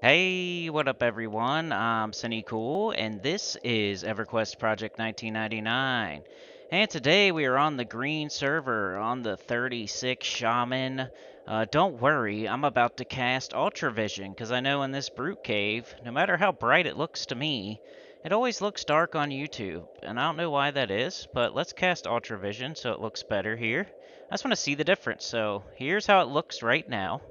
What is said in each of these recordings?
Hey, what up everyone? I'm Sinnycool, and this is EverQuest Project 1999. And today we are on the green server on the 36 Shaman. Don't worry, I'm about to cast Ultravision, because I know in this brute cave, no matter how bright it looks to me, it always looks dark on YouTube. And I don't know why that is, but let's cast Ultravision so it looks better here. I just want to see the difference, so here's how it looks right now.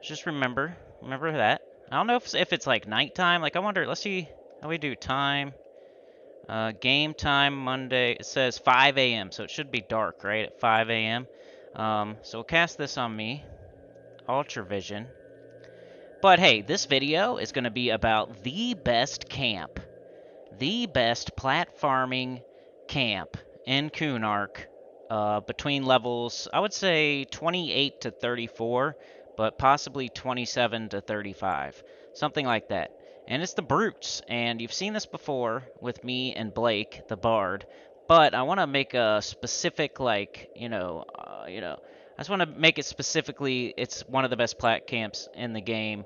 Just remember that. I don't know if it's like nighttime. Like I wonder. Let's see how we do time. Game time Monday. It says 5 a.m. So it should be dark, right, at 5 a.m. So we'll cast this on me, Ultravision. But hey, this video is going to be about the best camp, the best plat farming camp in Kunark, between levels, I would say 28 to 34, but possibly 27 to 35, something like that. And it's the brutes, and you've seen this before with me and Blake, the bard. But I want to make a specific, like, I just want to make it specifically. It's one of the best plat camps in the game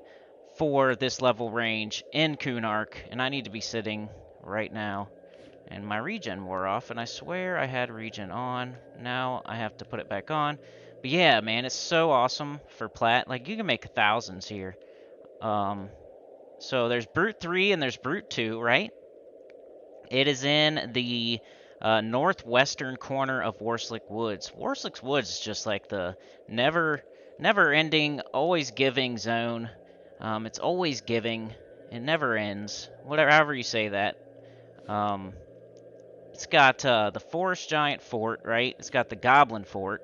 for this level range in Kunark, and I need to be sitting right now. And my regen wore off, and I swear I had regen on. Now I have to put it back on. But yeah, man, it's so awesome for plat. Like, you can make thousands here. So there's Brute 3 and there's Brute 2, right? It is in the northwestern corner of Warslick Woods. Warslick Woods is just like the never-ending, always giving zone. It's always giving. It never ends. Whatever, however you say that. It's got the Forest Giant Fort, right? It's got the Goblin Fort.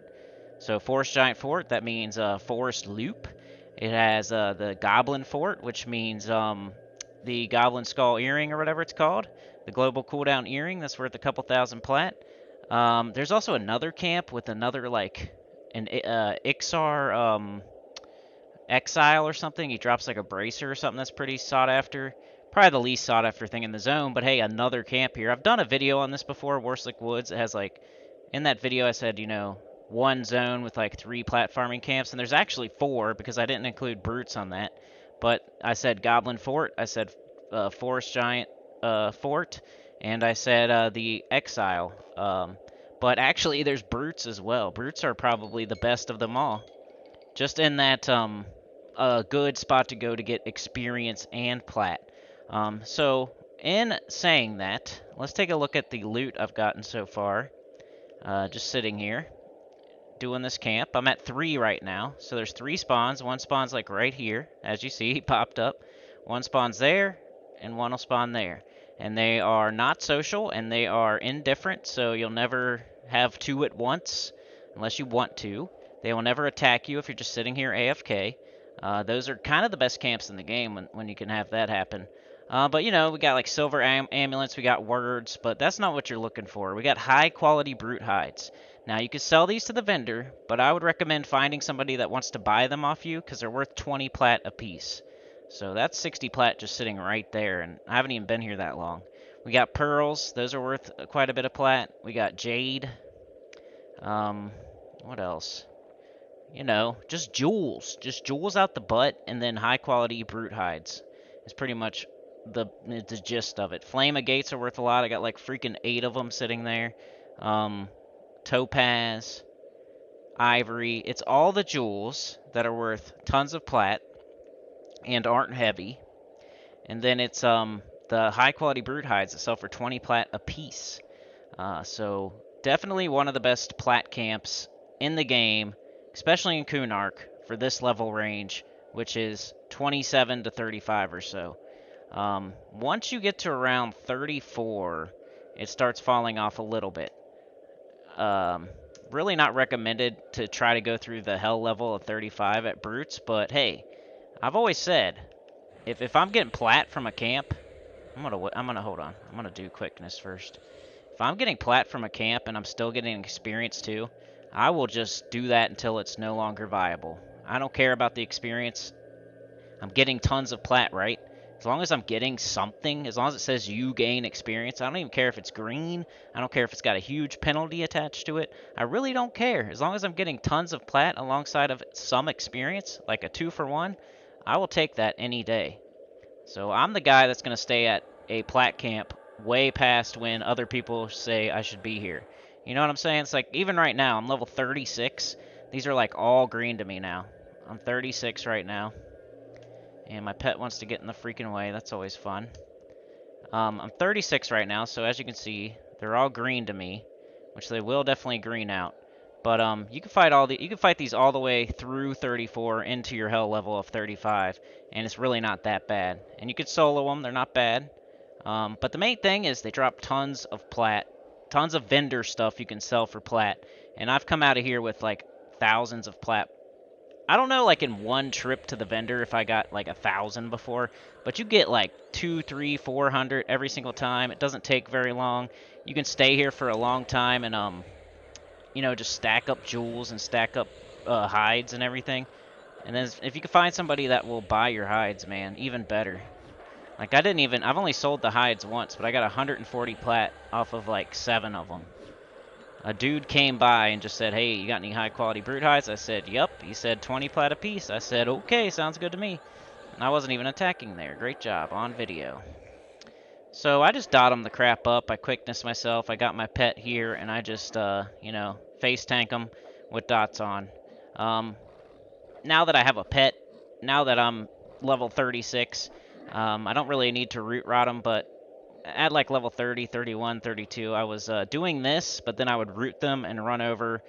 So Forest Giant Fort, that means Forest Loop. It has the Goblin Fort, which means the Goblin Skull Earring or whatever it's called. The Global Cooldown Earring, that's worth a couple thousand plat. There's also another camp with another, like, an Ixar Exile or something. He drops like a bracer or something that's pretty sought after. Probably the least sought after thing in the zone, but hey, another camp here. I've done a video on this before, Warslick Woods. It has like, in that video I said, one zone with like 3 plat farming camps, and there's actually 4 because I didn't include brutes on that. But I said Goblin Fort, I said Forest Giant Fort, and I said the Exile. But actually there's brutes as well. Brutes are probably the best of them all. Just in that a good spot to go to get experience and plat. So in saying that, let's take a look at the loot I've gotten so far. Just sitting here, doing this camp. I'm at 3 right now, so there's 3 spawns. One spawn's like right here, as you see, he popped up. One spawn's there, and one will spawn there. And they are not social, and they are indifferent, so you'll never have 2 at once, unless you want to. They will never attack you if you're just sitting here AFK. Those are kind of the best camps in the game when you can have that happen. But, we got like silver amulets, we got words, but that's not what you're looking for. We got high quality brute hides. Now, you could sell these to the vendor, but I would recommend finding somebody that wants to buy them off you because they're worth 20 plat a piece. So that's 60 plat just sitting right there, and I haven't even been here that long. We got pearls. Those are worth quite a bit of plat. We got jade. What else? Just jewels. Just jewels out the butt, and then high-quality brute hides. It's pretty much the gist of it. Flame agates are worth a lot. I got like freaking 8 of them sitting there. Topaz, ivory. It's all the jewels that are worth tons of plat and aren't heavy. And then it's the high-quality brute hides that sell for 20 plat a piece. So definitely one of the best plat camps in the game, especially in Kunark, for this level range, which is 27 to 35 or so. Once you get to around 34, it starts falling off a little bit. Really not recommended to try to go through the hell level of 35 at brutes, but hey, I've always said, if I'm getting plat from a camp, I'm gonna hold on. I'm gonna do quickness first. If I'm getting plat from a camp and I'm still getting experience too, I will just do that until it's no longer viable. I don't care about the experience. I'm getting tons of plat, right? As long as I'm getting something, as long as it says you gain experience, I don't even care if it's green. I don't care if it's got a huge penalty attached to it. I really don't care. As long as I'm getting tons of plat alongside of some experience, like a 2-for-1, I will take that any day. So I'm the guy that's going to stay at a plat camp way past when other people say I should be here. You know what I'm saying? It's like, even right now, I'm level 36. These are like all green to me now. I'm 36 right now. And my pet wants to get in the freaking way. That's always fun. I'm 36 right now, so as you can see, they're all green to me, which they will definitely green out. But you can fight these all the way through 34 into your hell level of 35, and it's really not that bad. And you could solo them; they're not bad. But the main thing is they drop tons of plat, tons of vendor stuff you can sell for plat. And I've come out of here with like thousands of plat. I don't know, like in one trip to the vendor, if I got like 1,000 before, but you get like 2, 3, 400 every single time. It doesn't take very long. You can stay here for a long time and just stack up jewels and stack up hides and everything. And then if you can find somebody that will buy your hides, man, even better. Like I've only sold the hides once, but I got 140 plat off of like 7 of them. A dude came by and just said, "Hey, you got any high quality brute hides?" I said, "Yup." He said 20 plat a piece. I said, "Okay, sounds good to me." And I wasn't even attacking there. Great job on video. So I just dot him the crap up. I quickness myself. I got my pet here, and I just face tank him with dots on. Now that I have a pet, now that I'm level 36, I don't really need to root rot him, but at like level 30, 31, 32, I was doing this, but then I would root them and run over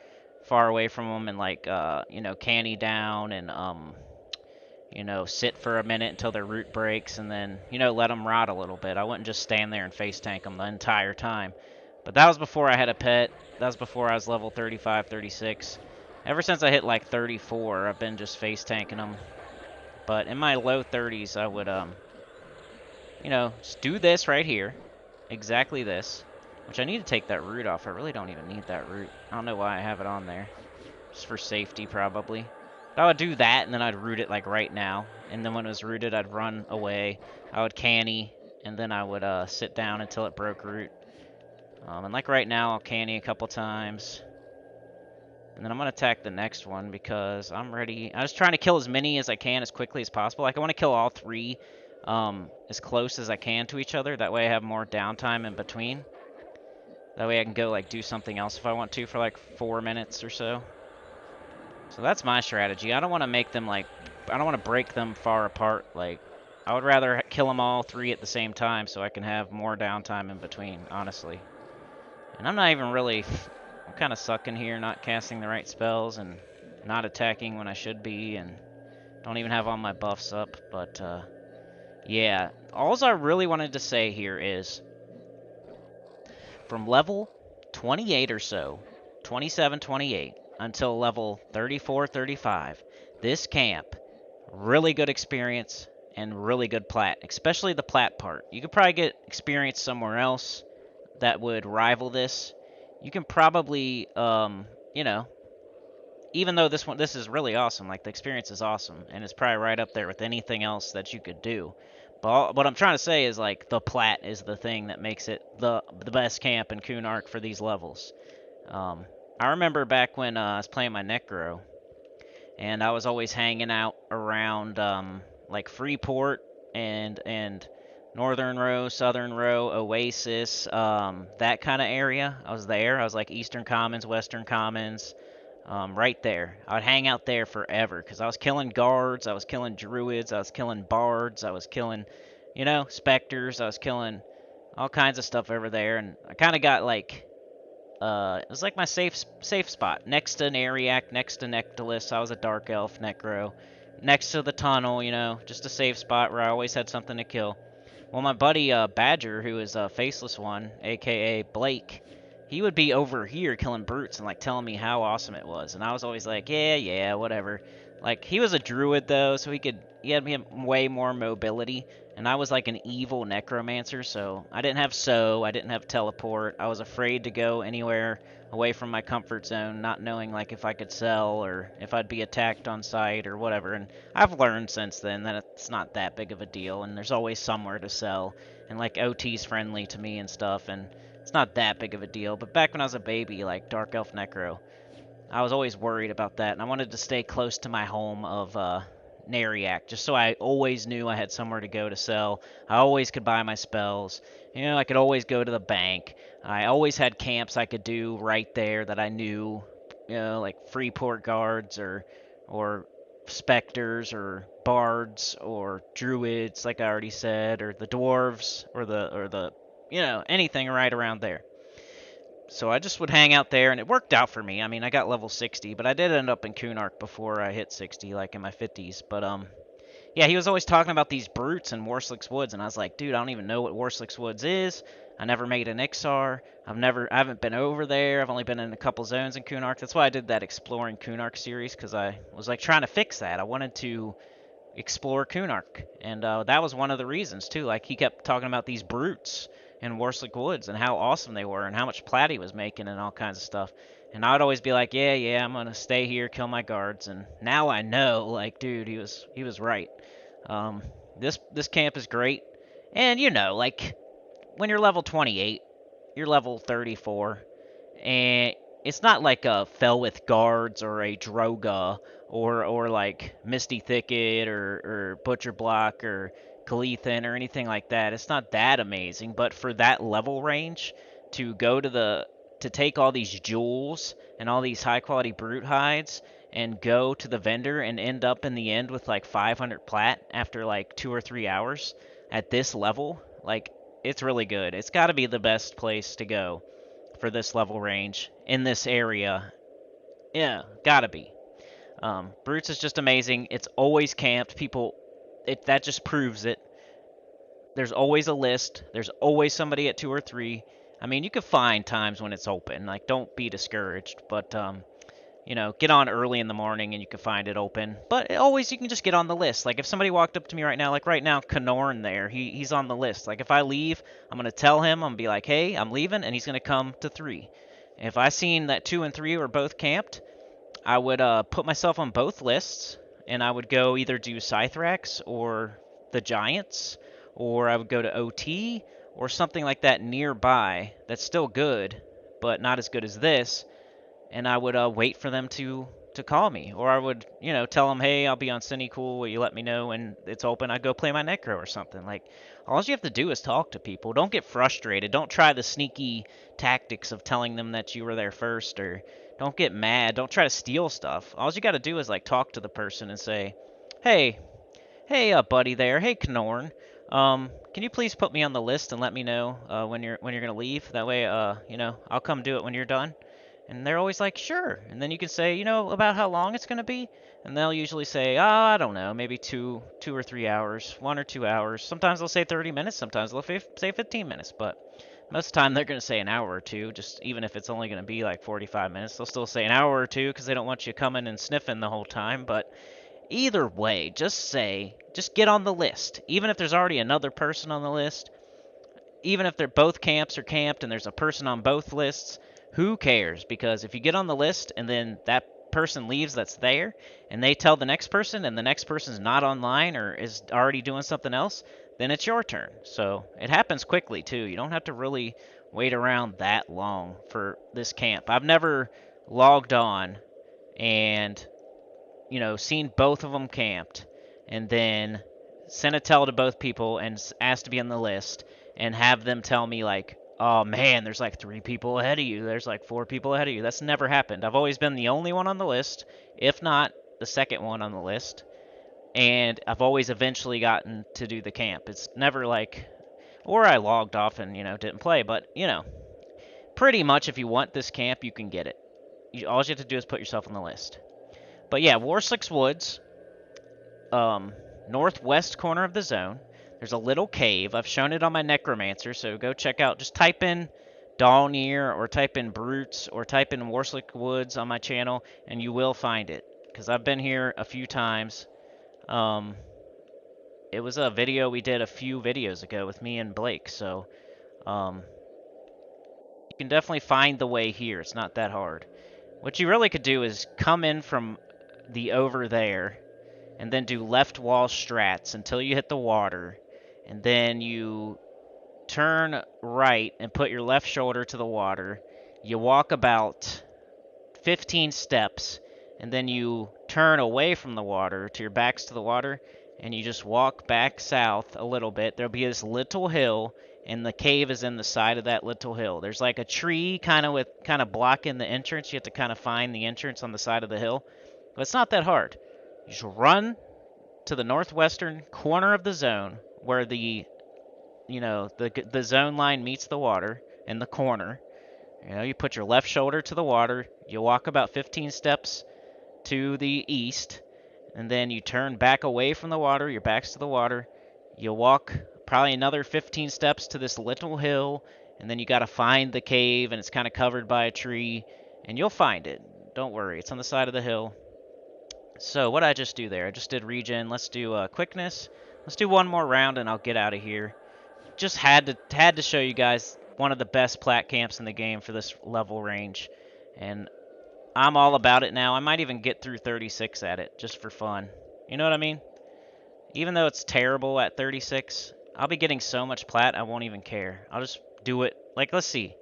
far away from them and like, canny down and, sit for a minute until their root breaks and then, let them rot a little bit. I wouldn't just stand there and face tank them the entire time. But that was before I had a pet. That was before I was level 35, 36. Ever since I hit like 34, I've been just face tanking them. But in my low 30s, I would, just do this right here. Exactly this. Which I need to take that root off. I really don't even need that root. I don't know why I have it on there. Just for safety, probably. But I would do that, and then I'd root it like right now. And then when it was rooted, I'd run away. I would canny, and then I would sit down until it broke root. And like right now, I'll canny a couple times. And then I'm going to attack the next one because I'm ready. I'm just trying to kill as many as I can as quickly as possible. Like, I want to kill all 3 as close as I can to each other. That way I have more downtime in between. That way I can go, like, do something else if I want to for, like, 4 minutes or so. So that's my strategy. I don't want to make them, like, I don't want to break them far apart. Like, I would rather kill them all 3 at the same time so I can have more downtime in between, honestly. And I'm not even really... I'm kind of sucking here, not casting the right spells and not attacking when I should be, and don't even have all my buffs up. But, yeah. All I really wanted to say here is, from level 28 or so, 27, 28, until level 34, 35, this camp, really good experience and really good plat, especially the plat part. You could probably get experience somewhere else that would rival this. You can probably, even though this is really awesome, like the experience is awesome, and it's probably right up there with anything else that you could do. But what I'm trying to say is, like, the plat is the thing that makes it the best camp in Kunark for these levels. I remember back when I was playing my Necro, and I was always hanging out around like Freeport and Northern Row, Southern Row, Oasis, that kind of area. I was there. I was like Eastern Commons, Western Commons, right there. I would hang out there forever because I was killing guards, I was killing druids, I was killing bards, I was killing, specters, I was killing all kinds of stuff over there, and I kind of got like, it was like my safe spot next to Nariak, next to Nectalis. I was a Dark Elf Necro, next to the tunnel, just a safe spot where I always had something to kill. Well, my buddy Badger, who is a faceless one, aka Blake, he would be over here killing brutes and like telling me how awesome it was, and I was always like, yeah, whatever. Like, he was a druid though, so he had way more mobility, and I was like an evil necromancer, so I didn't have I didn't have teleport. I was afraid to go anywhere away from my comfort zone, not knowing like if I could sell or if I'd be attacked on sight or whatever. And I've learned since then that it's not that big of a deal, and there's always somewhere to sell, and like OT's friendly to me and stuff, and it's not that big of a deal. But back when I was a baby, like Dark Elf Necro, I was always worried about that, and I wanted to stay close to my home of Nariac, just so I always knew I had somewhere to go to sell. I always could buy my spells. I could always go to the bank. I always had camps I could do right there that I knew, like Freeport guards or specters or bards or druids, like I already said, or the dwarves or the anything right around there. So I just would hang out there, and it worked out for me. I mean, I got level 60, but I did end up in Kunark before I hit 60, like in my 50s. But yeah, he was always talking about these brutes in Warslick's Woods, and I was like, dude, I don't even know what Warslick's Woods is. I never made an Ixar. I haven't been over there. I've only been in a couple zones in Kunark. That's why I did that Exploring Kunark series, because I was like trying to fix that. I wanted to explore Kunark, and that was one of the reasons too. Like he kept talking about these brutes in Warslick Woods and how awesome they were and how much plat he was making and all kinds of stuff. And I'd always be like, yeah, I'm gonna stay here, kill my guards. And now I know, like, dude, he was right. This camp is great, and like when you're level 28, you're level 34, and it's not like a Fell with Guards or a Droga or like Misty Thicket or Butcher Block or Kalithan or anything like that. It's not that amazing, but for that level range, to go to take all these jewels and all these high quality brute hides and go to the vendor and end up in the end with like 500 plat after like 2 or 3 hours at this level, like it's really good. It's got to be the best place to go for this level range in this area. Yeah, gotta be. Brutes is just amazing. It's always camped. That just proves it. There's always a list. There's always somebody at 2 or 3. I mean, you can find times when it's open. Like, don't be discouraged. But get on early in the morning and you can find it open. But always you can just get on the list. Like if somebody walked up to me right now, like right now, Kunark there, he's on the list. Like if I leave, I'm gonna tell him, I'm gonna be like, hey, I'm leaving, and he's gonna come to 3. If I seen that 2 and 3 were both camped, I would put myself on both lists, and I would go either do Scythrax or the Giants, or I would go to OT or something like that nearby. That's still good, but not as good as this, and I would wait for them to call me, or I would tell them, hey, I'll be on Sinnycool, will you let me know when it's open? I'd go play my Necro or something. Like, all you have to do is talk to people. Don't get frustrated. Don't try the sneaky tactics of telling them that you were there first, or don't get mad. Don't try to steal stuff. All you got to do is like talk to the person and say, hey, buddy there, hey, Kunark, can you please put me on the list and let me know when you're gonna leave? That way, I'll come do it when you're done. And they're always like, sure. And then you can say, about how long it's going to be. And they'll usually say, oh, I don't know, maybe 2 or 3 hours, 1 or 2 hours. Sometimes they'll say 30 minutes. Sometimes they'll say 15 minutes. But most of the time they're going to say an hour or two, just even if it's only going to be like 45 minutes. They'll still say an hour or two because they don't want you coming and sniffing the whole time. But either way, just get on the list. Even if there's already another person on the list, even if they're both camps are camped and there's a person on both lists, who cares? Because if you get on the list and then that person leaves that's there and they tell the next person and the next person's not online or is already doing something else, then it's your turn. So it happens quickly too. You don't have to really wait around that long for this camp. I've never logged on and seen both of them camped and then sent a tell to both people and asked to be on the list and have them tell me like, oh man, there's like 3 people ahead of you, there's like 4 people ahead of you. That's never happened. I've always been the only one on the list, if not the second one on the list, and I've always eventually gotten to do the camp. It's never like, or I logged off and didn't play, but pretty much if you want this camp, you can get it. All you have to do is put yourself on the list. But yeah, Warslick's Woods, northwest corner of the zone. There's a little cave. I've shown it on my Necromancer, so go check out. Just type in Dalnir or type in Brutes or type in Warslick Woods on my channel, and you will find it. Because I've been here a few times. It was a video we did a few videos ago with me and Blake, so you can definitely find the way here. It's not that hard. What you really could do is come in from the over there and then do left wall strats until you hit the water, and then you turn right and put your left shoulder to the water. You walk about 15 steps, and then you turn away from the water to your backs to the water, and you just walk back south a little bit. There'll be this little hill, and the cave is in the side of that little hill. There's like a tree kind of blocking the entrance. You have to kind of find the entrance on the side of the hill, but it's not that hard. You just run to the northwestern corner of the zone where the zone line meets the water in the corner. You put your left shoulder to the water. You walk about 15 steps to the east, and then you turn back away from the water. Your back's to the water. You walk probably another 15 steps to this little hill, and then you got to find the cave, and it's kind of covered by a tree, and you'll find it. Don't worry, it's on the side of the hill. So what did I just do there? I just did regen. Let's do quickness. Let's do one more round, and I'll get out of here. Just had to show you guys one of the best plat camps in the game for this level range, and I'm all about it now. I might even get through 36 at it just for fun. You know what I mean? Even though it's terrible at 36, I'll be getting so much plat I won't even care. I'll just do it. Like, let's see.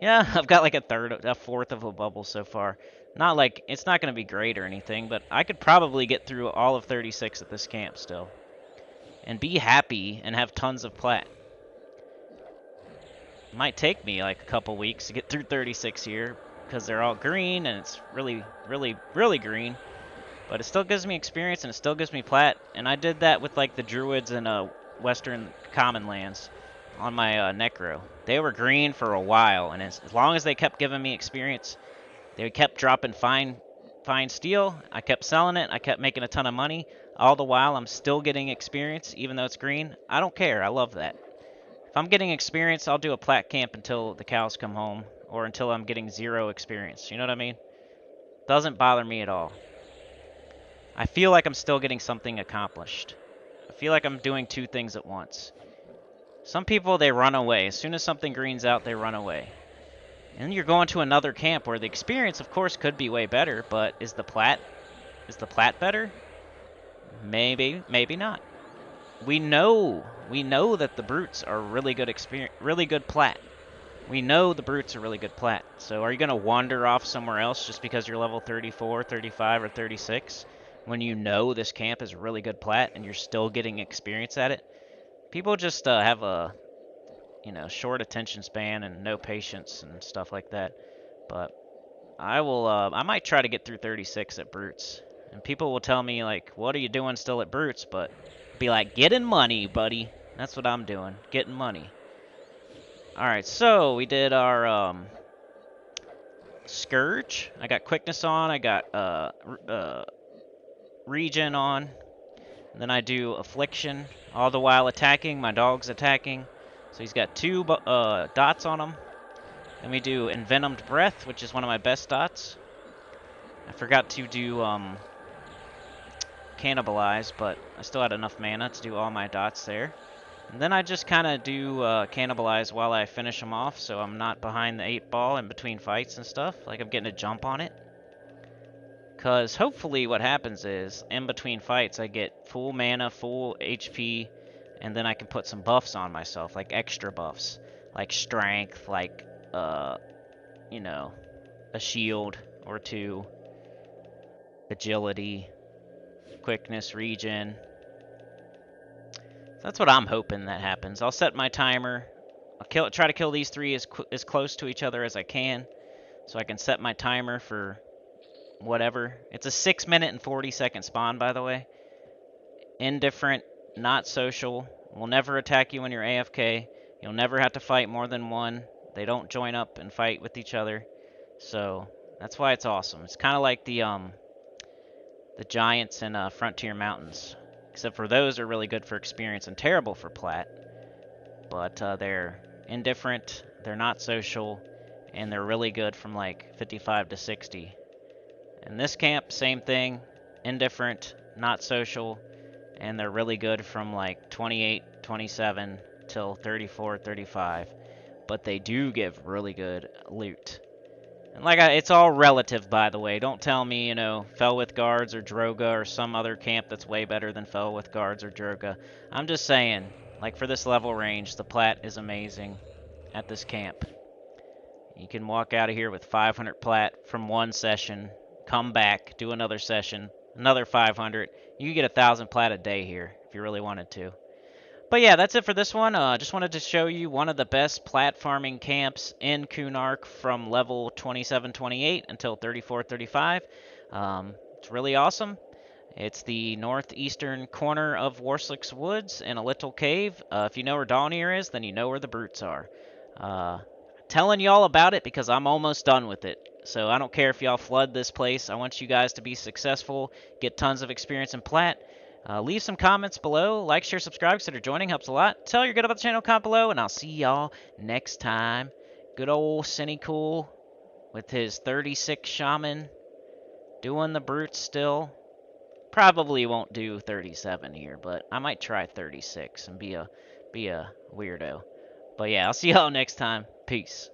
Yeah, I've got like a fourth of a bubble so far. Not like, it's not going to be great or anything, but I could probably get through all of 36 at this camp still. And be happy and have tons of plat. It might take me like a couple weeks to get through 36 here because they're all green and it's really, really, really green. But it still gives me experience and it still gives me plat. And I did that with like the druids and western common lands on my necro. They were green for a while, and as long as they kept giving me experience, they kept dropping fine steel. I kept selling it. I kept making a ton of money. All the while, I'm still getting experience, even though it's green. I don't care. I love that. If I'm getting experience, I'll do a plat camp until the cows come home, or until I'm getting 0 experience. You know what I mean? Doesn't bother me at all. I feel like I'm still getting something accomplished. I feel like I'm doing 2 things at once. Some people, they run away. As soon as something green's out, they run away. And you're going to another camp where the experience, of course, could be way better, but is the plat better? Maybe, maybe not. We know that the brutes are really good plat. We know the brutes are really good plat. So are you going to wander off somewhere else just because you're level 34, 35, or 36 when you know this camp is really good plat and you're still getting experience at it? People just have a, short attention span and no patience and stuff like that. But I might try to get through 36 at brutes. And people will tell me, like, what are you doing still at brutes? But be like, getting money, buddy. That's what I'm doing, getting money. Alright, so we did our Scourge. I got quickness on. I got regen on. And then I do Affliction, all the while attacking. My dog's attacking. So he's got 2 dots on him. Then we do Envenomed Breath, which is one of my best dots. I forgot to do Cannibalize, but I still had enough mana to do all my dots there. And then I just kind of do Cannibalize while I finish them off, so I'm not behind the 8-ball in between fights and stuff. Like, I'm getting a jump on it. Because hopefully what happens is, in between fights, I get full mana, full HP, and then I can put some buffs on myself, like extra buffs. Like strength, like, a shield or 2. Agility, quickness, regen. So that's what I'm hoping that happens. I'll set my timer. I'll try to kill these 3 as close to each other as I can, so I can set my timer for whatever. It's a 6-minute and 40-second spawn, by the way. Indifferent, not social. Will never attack you when you're AFK. You'll never have to fight more than 1. They don't join up and fight with each other. So that's why it's awesome. It's kind of like the giants in Frontier Mountains. Except for those are really good for experience and terrible for plat. But they're indifferent, they're not social, and they're really good from like 55 to 60. In this camp, same thing. Indifferent, not social, and they're really good from like 28, 27 till 34, 35. But they do give really good loot. And it's all relative, by the way. Don't tell me, Felwith Guards or Droga or some other camp that's way better than Felwith Guards or Droga. I'm just saying, like for this level range, the plat is amazing at this camp. You can walk out of here with 500 plat from one session, come back, do another session, another 500. You could get 1,000 plat a day here if you really wanted to. But yeah, that's it for this one. Just wanted to show you one of the best plat farming camps in Kunark from level 27, 28 until 34, 35. It's really awesome. It's the northeastern corner of Warslick's Woods in a little cave. If you know where Dawnir is, then you know where the brutes are. Telling y'all about it because I'm almost done with it. So I don't care if y'all flood this place. I want you guys to be successful, get tons of experience in plat. Leave some comments below. Like, share, subscribe. Consider joining. Helps a lot. Tell you're good about the channel. Comment below. And I'll see y'all next time. Good old Sinnycool with his 36 Shaman doing the brutes still. Probably won't do 37 here, but I might try 36 and be a weirdo. But yeah, I'll see y'all next time. Peace.